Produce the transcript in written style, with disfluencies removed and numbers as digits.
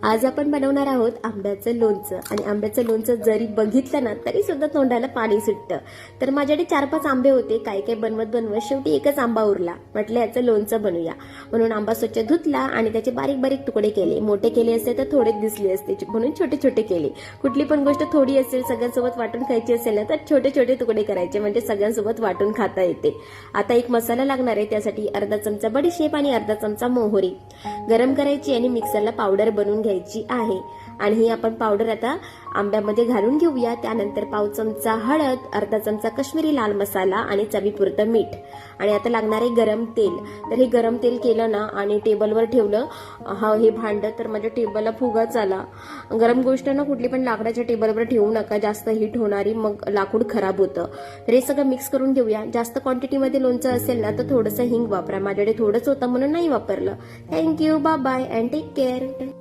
आज आपण बनवणार आहोत आंब्याचं लोणचं. आणि आंब्याचं लोणचं जरी बघितलं ना तरी सुद्धा तोंडाला पाणी सुटतं. तर माझ्याकडे 4-5 आंबे होते. काय काय बनवत शेवटी एकच आंबा उरला. म्हटलं याचं लोणचं बनवूया. म्हणून आंबा स्वच्छ धुतला आणि त्याचे बारीक बारीक तुकडे केले. मोठे केले असते तर थोडेच दिसले असते, म्हणून छोटे छोटे केले. कुठली पण गोष्ट थोडी असेल, सगळ्यांसोबत वाटून खायची असेल ना तर छोटे छोटे तुकडे करायचे, म्हणजे सगळ्यांसोबत वाटून खाता येते. आता एक मसाला लागणार आहे. त्यासाठी अर्धा चमचा बडीशेप आणि अर्धा चमचा मोहरी गरम करायची आणि मिक्सरला पावडर बनवून घ्यायची आहे. आणि ही आपण पावडर आता आंब्यामध्ये घालून घेऊया. त्यानंतर पाव चमचा हळद, अर्धा चमचा काश्मीरी लाल मसाला आणि चवीपुरतं मीठ. आणि आता लागणार आहे गरम तेल. तर हे गरम तेल केलं ना आणि टेबलवर ठेवलं हे भांड, तर माझ्या टेबलला फुगाच आला. गरम गोष्ट ना कुठली पण लाकडाच्या टेबलवर ठेवू नका, जास्त हीट होणारी, मग लाकूड खराब होतं. तर हे सगळं मिक्स करून घेऊया. जास्त क्वांटिटीमध्ये लोणचं असेल ना तर थोडंसं हिंग वापरा. माझ्याकडे थोडंच होतं म्हणून नाही वापरलं. Thank you, bye bye and take care.